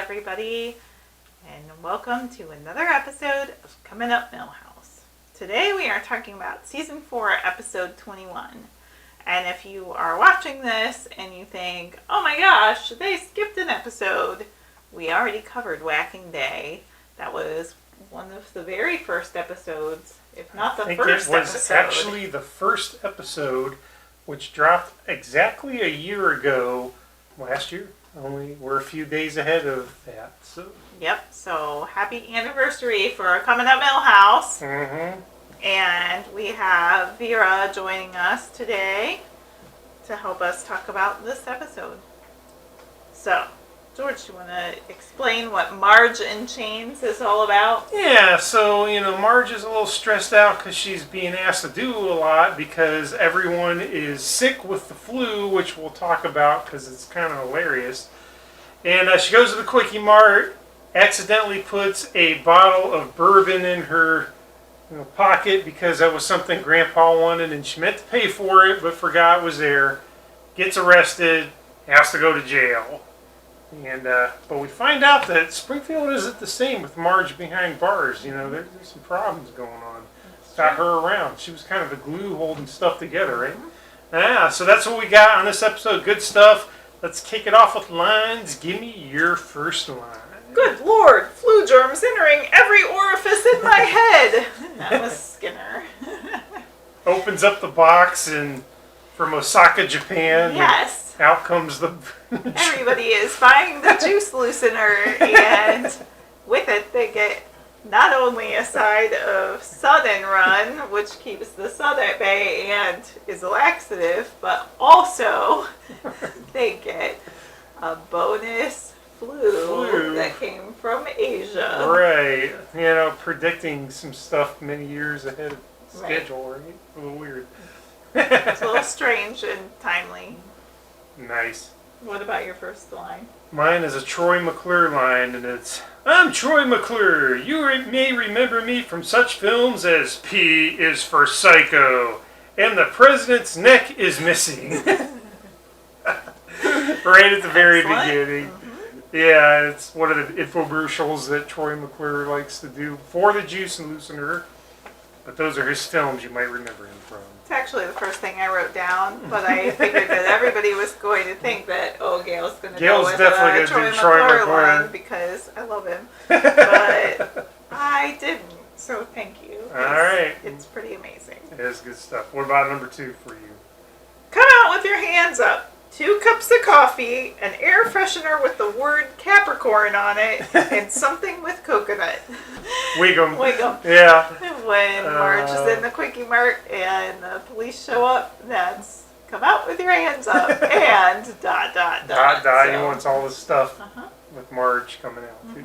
everybody, and welcome to another episode of Coming Up Milhouse. Today we are talking about Season 4, Episode 21. And if you are watching this and you think, oh my gosh, they skipped an episode, we already covered Whacking Day. That was one of the very first episodes, if not the first episode. It was actually the first episode, which dropped exactly a year ago, last year. Only we're a few days ahead of that. Yep, so happy anniversary for Coming Up Milhouse. Mm-hmm. And we have Vera joining us today to help us talk about this episode. So, George, you want to explain what Marge in Chains is all about? Yeah, so, Marge is a little stressed out because she's being asked to do a lot because everyone is sick with the flu, which we'll talk about because it's kind of hilarious. And she goes to the Quickie Mart, accidentally puts a bottle of bourbon in her pocket because that was something Grandpa wanted and she meant to pay for it but forgot it was there. Gets arrested, has to go to jail. And but we find out that Springfield isn't the same with Marge behind bars. There's some problems going on. Got her around. She was kind of the glue holding stuff together, right? Yeah, so that's what we got on this episode. Good stuff. Let's kick it off with lines. Give me your first line. Good Lord, flu germs entering every orifice in my head. That was Skinner. Opens up the box and from Osaka, Japan. Yes. Out comes the... Everybody is buying the juice loosener, and with it they get not only a side of Southern Run, which keeps the sun at bay and is a laxative, but also they get a bonus flu that came from Asia. Right. Predicting some stuff many years ahead of schedule, right? A little weird. It's a little strange and timely. Nice. What about your first line? Mine is a Troy McClure line, and it's, I'm Troy McClure. You may remember me from such films as P is for Psycho, and the President's neck is missing. Right at the very beginning. Mm-hmm. Yeah, it's one of the infomercials that Troy McClure likes to do for the juice and loosener. But those are his films you might remember him from. It's actually the first thing I wrote down, but I figured that everybody was going to think that, Gail's going to go with a Troy McClure line because I love him. But I didn't, so thank you. All right. It's pretty amazing. It is good stuff. What about number 2 for you? Come out with your hands up. 2 cups of coffee, an air freshener with the word Capricorn on it, and something with coconut. Wiggum. Yeah. When Marge is in the Quickie Mart and the police show up, that's come out with your hands up and ... He wants all this stuff with Marge coming out too.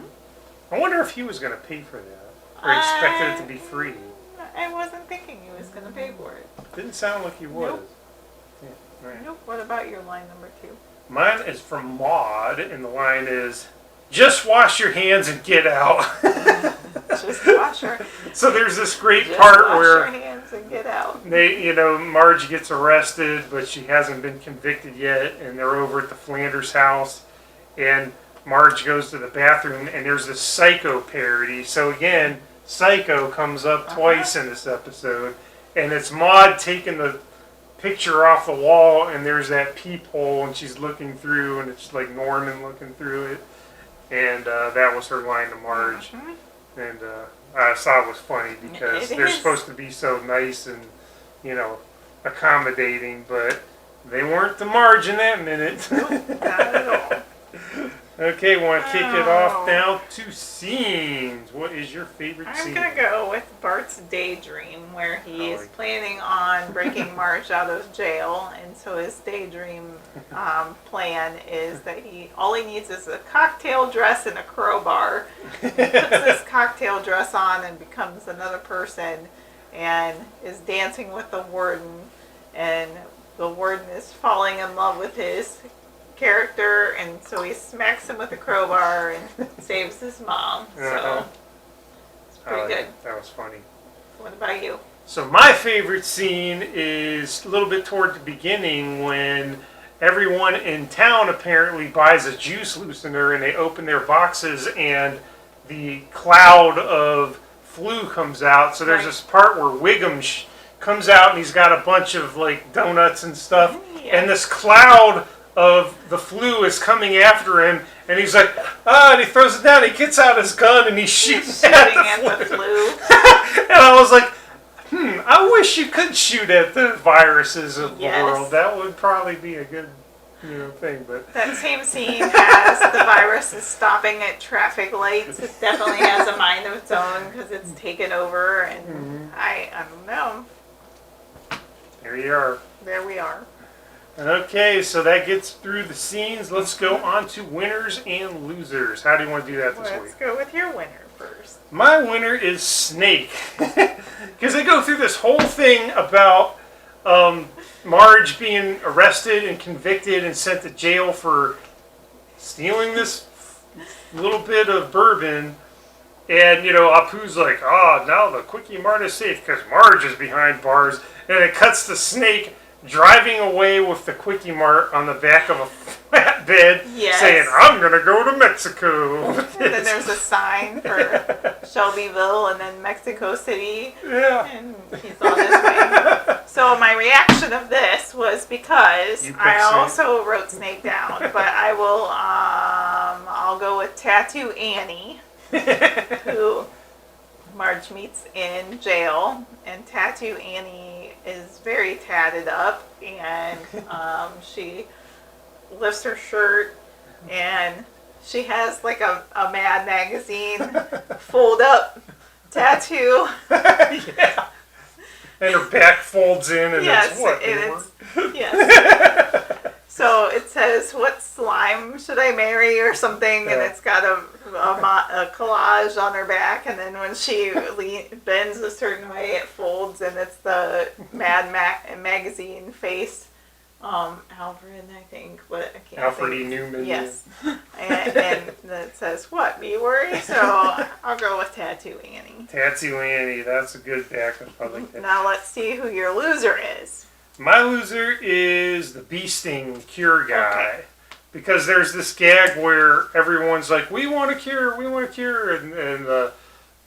I wonder if he was going to pay for that or expected it to be free. I wasn't thinking he was going to pay for it. Didn't sound like he was. Nope. Right. Nope. What about your line number 2? Mine is from Maud, and the line is, just wash your hands and get out. Just wash your... So there's this great part where... Wash your hands and get out. They, Marge gets arrested, but she hasn't been convicted yet, and they're over at the Flanders house, and Marge goes to the bathroom, and there's this Psycho parody. So again, Psycho comes up twice in this episode, and it's Maud taking the picture off the wall, and there's that peephole, and she's looking through, and it's like Norman looking through it, and that was her line to Marge. And I thought it was funny because they're supposed to be so nice and accommodating, but they weren't to Marge in that minute. Nope, not at all. Okay, want to kick it off now to scenes. What is your favorite scene? I'm going to go with Bart's daydream, where he's planning on breaking Marge out of jail, and so his daydream plan is that all he needs is a cocktail dress and a crowbar. He puts this cocktail dress on and becomes another person, and is dancing with the warden, and the warden is falling in love with his character, and so he smacks him with a crowbar and saves his mom. So it's pretty good. That was funny. What about you? So my favorite scene is a little bit toward the beginning when everyone in town apparently buys a juice loosener, and they open their boxes, and the cloud of flu comes out. So there's this part where Wiggum comes out, and he's got a bunch of like donuts and stuff, and this cloud of the flu is coming after him, and he's like, and he throws it down, he gets out his gun, and he's shooting at the flu. And I was like, I wish you could shoot at the viruses of the world. That would probably be a good thing. But that same scene has the viruses stopping at traffic lights. It definitely has a mind of its own because it's taken over, and I don't know. There you are. There we are. Okay, so that gets through the scenes. Let's go on to winners and losers. How do you want to do that this week? Let's go with your winner first. My winner is Snake. Because they go through this whole thing about Marge being arrested and convicted and sent to jail for stealing this little bit of bourbon. And, Apu's like, now the Quickie Mart is safe because Marge is behind bars. And it cuts to Snake driving away with the Quickie Mart on the back of a flatbed, saying, I'm going to go to Mexico. And then there's a sign for Shelbyville and then Mexico City. Yeah. And he's on his way. So my reaction of this was because I also wrote Snake down, but I will, I'll go with Tattoo Annie, who Marge meets in jail, and Tattoo Annie is very tatted up, and she lifts her shirt, and she has like a Mad Magazine fold up tattoo. Yeah. And her back folds in, and yes, yes. So it says, what slime should I marry or something, and it's got a collage on her back, and then when she bends a certain way, it folds, and it's the Mad Magazine face. Alfred, I think, but I can't Alfred think. E. Newman. Yes. and it says, what, me worry? So I'll go with Tattoo Annie. Tattoo Annie, that's a good backup. I like that. Now let's see who your loser is. My loser is the bee sting cure guy. Okay. Because there's this gag where everyone's like, we want a cure, and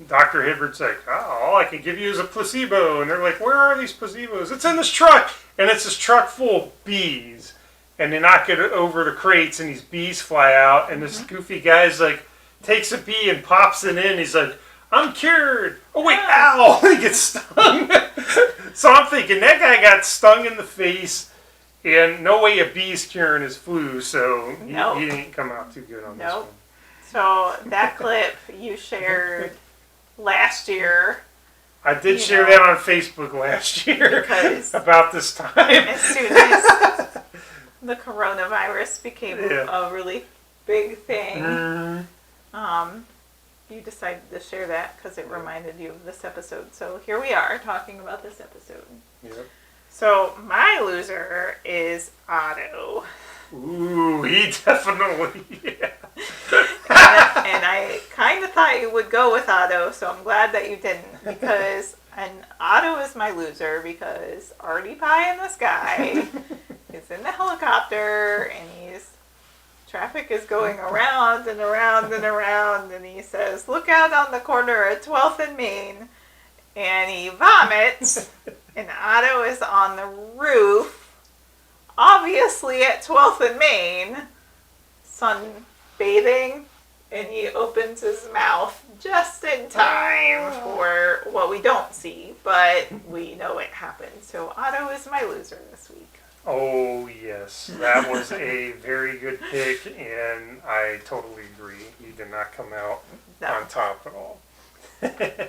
Dr. Hibbard's like, all I can give you is a placebo. And they're like, where are these placebos? It's in this truck. And it's this truck full of bees. And they knock it over the crates, and these bees fly out. And this goofy guy's like, takes a bee and pops it in. He's like, I'm cured. Oh, wait, ow. He gets stung. So I'm thinking, that guy got stung in the face. And no way a bee's curing his flu. So he didn't come out too good on this one. So that clip you shared last year. I did share that on Facebook last year about this time. As soon as the coronavirus became a really big thing, you decided to share that because it reminded you of this episode. So here we are talking about this episode. Yep. So my loser is Otto. Ooh, he definitely, and I kind of thought you would go with Otto, so I'm glad that you didn't. And Otto is my loser because Artie Pie in the Sky is in the helicopter, and traffic is going around and around and around, and he says, look out on the corner at 12th and Main, and he vomits, and Otto is on the roof, obviously at 12th and Main, sunbathing, and he opens his mouth just in time for what we don't see, but we know it happened. So Otto is my loser this week. Oh, yes. That was a very good pick, and I totally agree. He did not come out on top at all.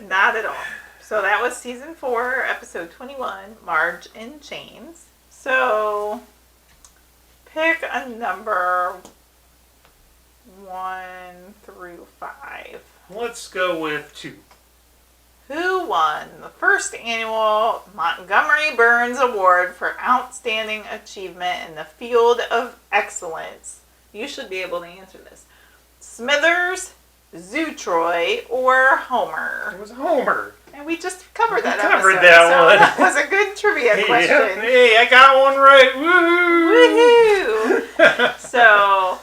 Not at all. So that was season 4, episode 21, Marge in Chains. So pick a number 1 through 5. Let's go with 2. Who won the first annual Montgomery Burns Award for Outstanding Achievement in the Field of Excellence? You should be able to answer this. Smithers, Zootroy, or Homer? It was Homer. And we just covered that one. That was a good trivia question. Hey, I got one right. Woohoo! Woohoo! So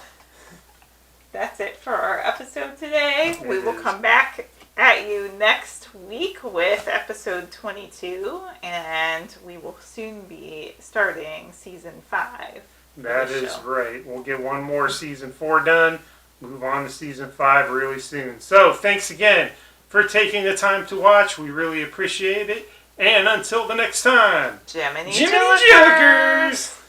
that's it for our episode today. We will come back at you next week with episode 22, and we will soon be starting season 5. That is right. We'll get one more season 4 done. Move on to season 5 really soon. So thanks again for taking the time to watch. We really appreciate it. And until the next time, Jiminy Jokers!